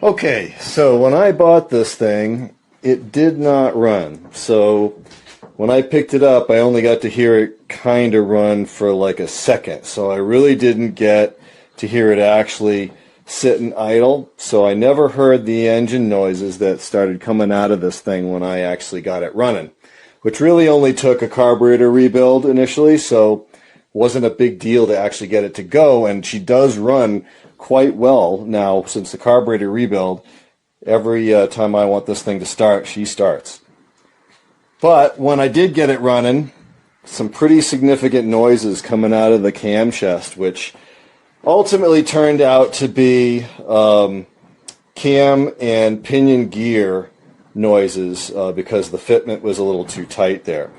Okay, so when I bought this thing, it did not run. So when I picked it up, I only got to hear it kind of run for like a second. So I really didn't get to hear it actually sit and idle. So I never heard the engine noises that started coming out of this thing when I actually got it running, which really only took a carburetor rebuild initially. So it wasn't a big deal to actually get it to go. And she does run quite well now since the carburetor rebuild. Every time I want this thing to start, she starts. But when I did get it running, some pretty significant noises coming out of the cam chest, which ultimately turned out to be cam and pinion gear noises because the fitment was a little too tight there.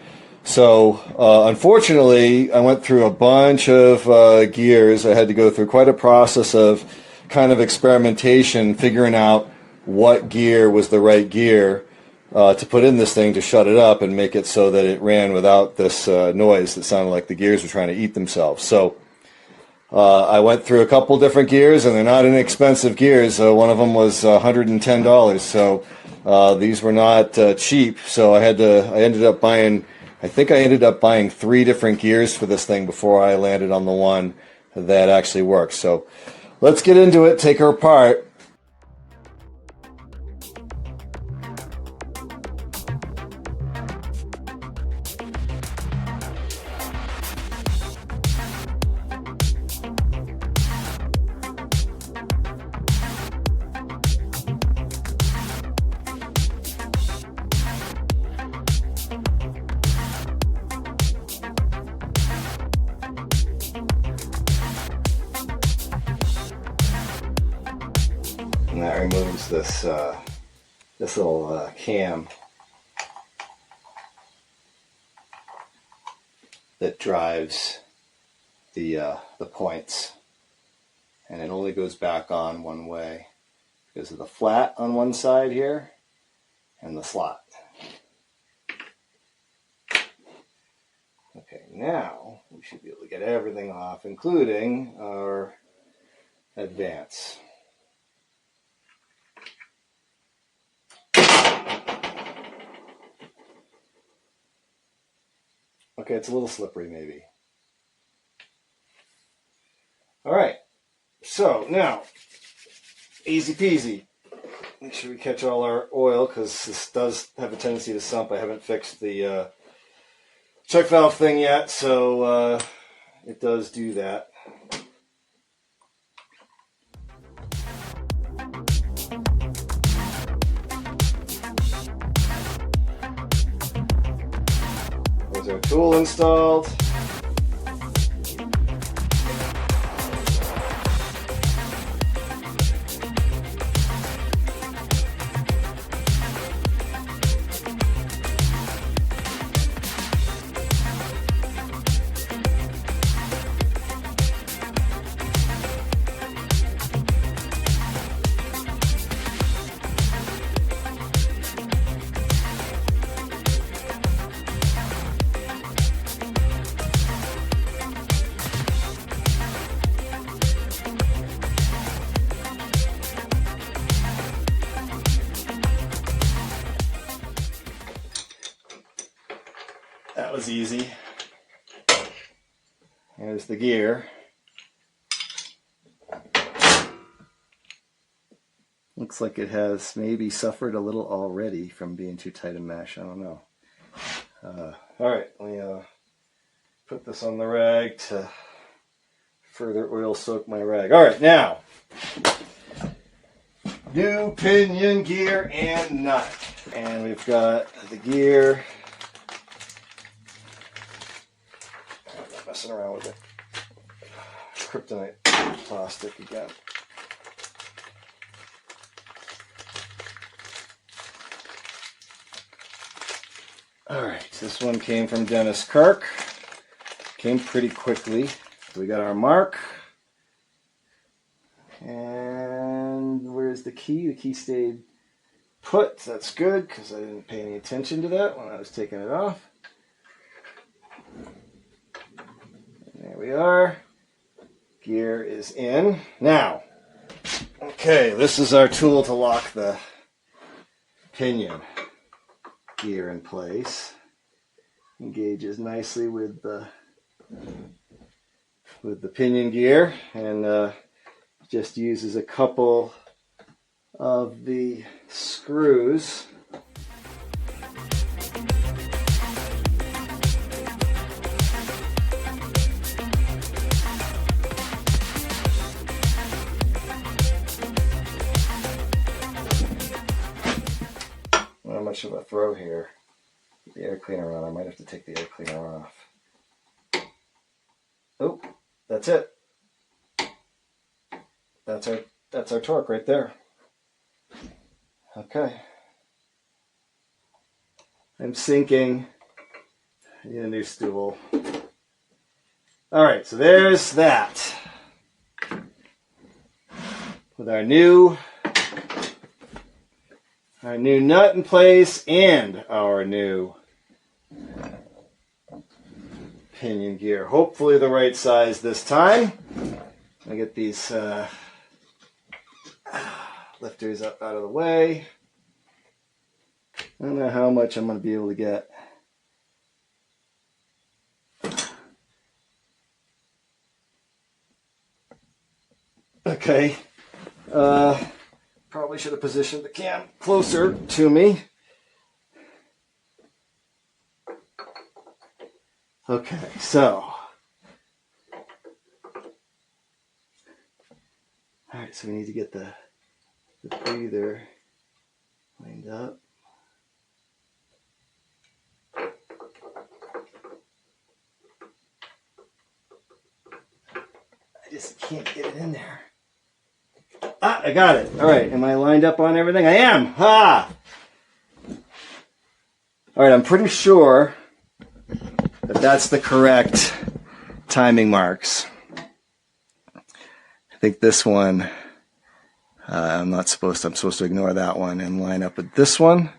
So unfortunately, I went through a bunch of gears. I had to go through quite a process of kind of experimentation, figuring out what gear was the right gear to put in this thing to shut it up and make it so that it ran without this noise that sounded like the gears were trying to eat themselves. So I went through a couple different gears, and they're not inexpensive gears. One of them was $110, so these were not cheap. So I ended up buying 3 different gears for this thing before I landed on the one that actually works. So let's get into it, take her apart. And that removes this little cam that drives the points, and it only goes back on one way because of the flat on one side here and the slot. Okay, now we should be able to get everything off, including our advance. Okay, it's a little slippery maybe. All right, so now, easy peasy. Make sure we catch all our oil because this does have a tendency to sump. I haven't fixed the check valve thing yet, so it does do that. There's our tool installed. That was easy. There's the gear. Looks like it has maybe suffered a little already from being too tight a mesh. I don't know. All right, let me put this on the rag to further oil soak my rag. All right, now, new pinion gear and nut. And we've got the gear. I'm not messing around with it. Kryptonite plastic again. All right, this one came from Dennis Kirk. Came pretty quickly. So we got our mark. And where's the key? The key stayed put. That's good because I didn't pay any attention to that when I was taking it off. And there we are. Gear is in. Now, okay. Okay, this is our tool to lock the pinion gear in place. Engages nicely with the pinion gear, and just uses a couple of the screws. Not much of a throw here. Get the air cleaner on. I might have to take the air cleaner off. Oh, that's it. That's our torque right there. Okay. I'm sinking. I need a new stool. All right, so there's that. With our new nut in place and our new pinion gear. Hopefully the right size this time. I get these lifters up out of the way. I don't know how much I'm going to be able to get. Okay. Probably should have positioned the cam closer to me. Okay, so. All right, so we need to get the breather lined up. I just can't get it in there. Ah, I got it. All right, am I lined up on everything? I am. Ha! All right, I'm pretty sure that that's the correct timing marks. I think this one, I'm supposed to ignore that one and line up with this one.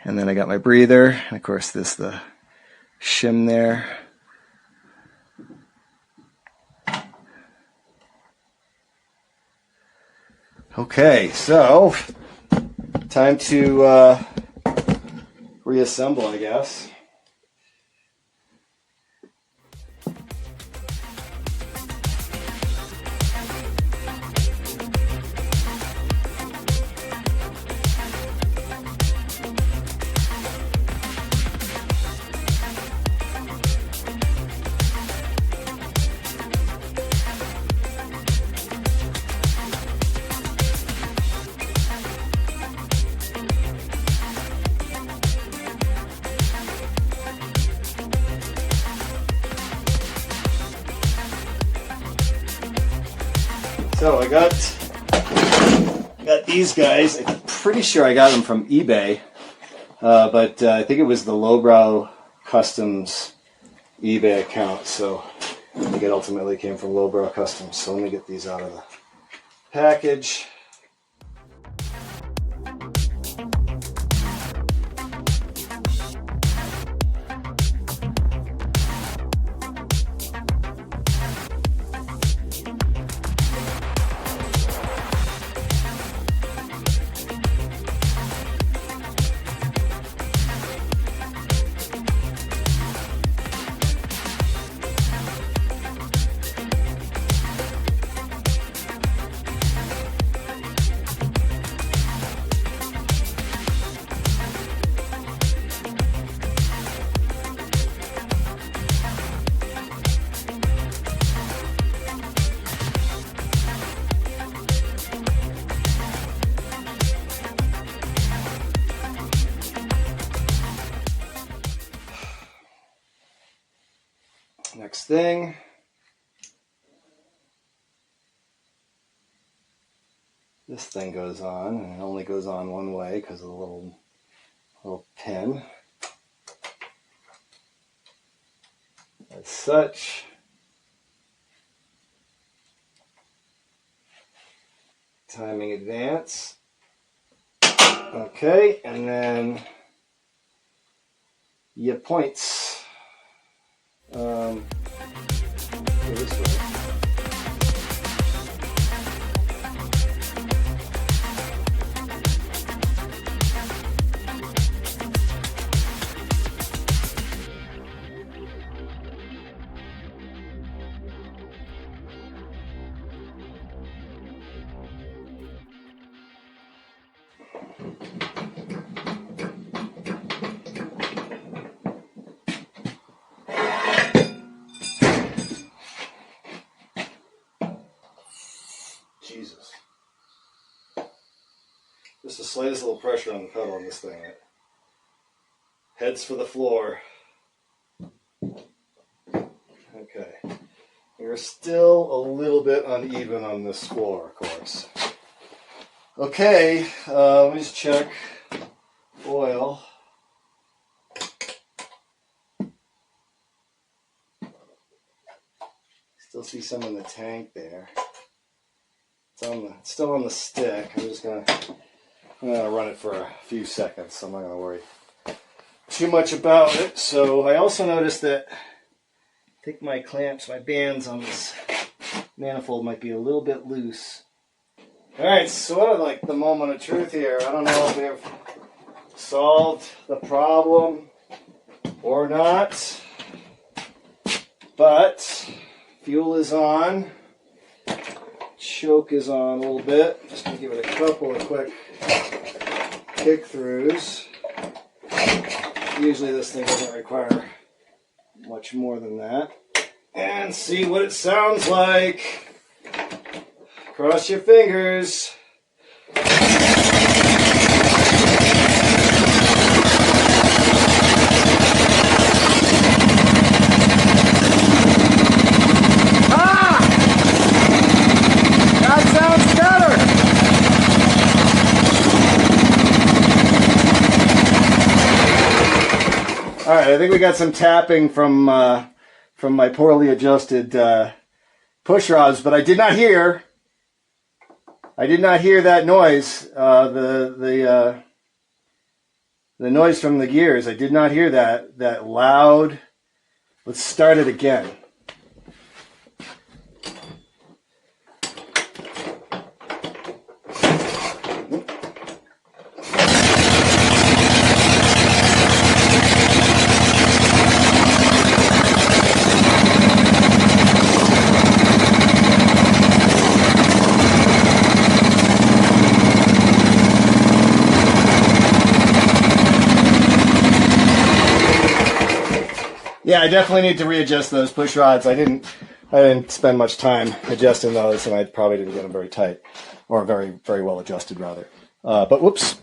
And then I got my breather, and of course the shim there. Okay, so time to reassemble, I guess. So I got these guys. I'm pretty sure I got them from eBay, but I think it was the Lowbrow Customs eBay account. So I think it ultimately came from Lowbrow Customs. So let me get these out of the package. Next thing, this thing goes on, and it only goes on one way because of the little pin. As such, timing advance. Okay, and then your points. Go this way. Jesus. Just the slightest little pressure on the pedal on this thing. It heads for the floor. Okay. We're still a little bit uneven on this floor, of course. Okay, let me just check oil. Still see some in the tank there. It's still on the stick. I'm gonna run it for a few seconds, so I'm not gonna worry too much about it. So I also noticed that I think my clamps, my bands on this manifold might be a little bit loose. Alright, sort of like the moment of truth here. I don't know if we've solved the problem or not, but fuel is on. Choke is on a little bit. Just going to give it a couple of quick kick throughs. Usually this thing doesn't require much more than that. And see what it sounds like. Cross your fingers. All right, I think we got some tapping from my poorly adjusted push rods, but I did not hear that noise. The noise from the gears. I did not hear that loud. Let's start it again. Yeah, I definitely need to readjust those push rods. I didn't spend much time adjusting those, and I probably didn't get them very tight, or very, very well adjusted, rather. But whoops,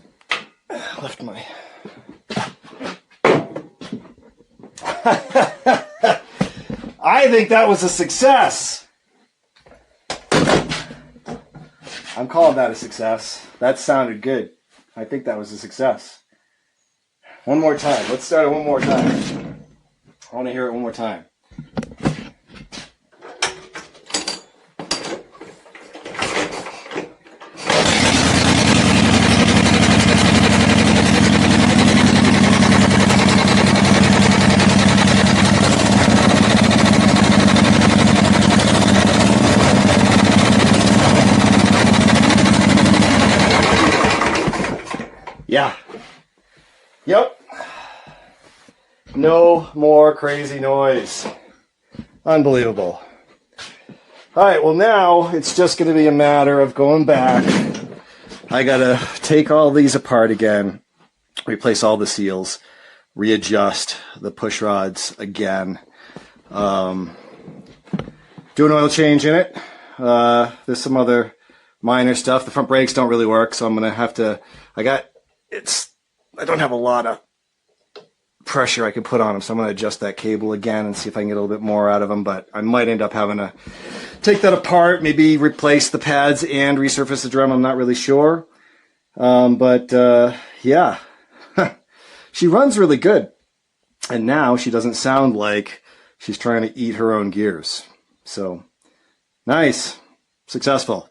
left my. I think that was a success. I'm calling that a success. That sounded good. I think that was a success. One more time. Let's start it one more time. I want to hear it one more time. Yeah. Yep. No more crazy noise. Unbelievable. All right, well now it's just going to be a matter of going back. I got to take all these apart again, replace all the seals, readjust the push rods again. Do an oil change in it. There's some other minor stuff. The front brakes don't really work, so I'm going to have to, I don't have a lot of pressure I can put on them, so I'm going to adjust that cable again and see if I can get a little bit more out of them, but I might end up having to take that apart, maybe replace the pads and resurface the drum. I'm not really sure. Yeah, she runs really good, and now she doesn't sound like she's trying to eat her own gears. So nice, successful.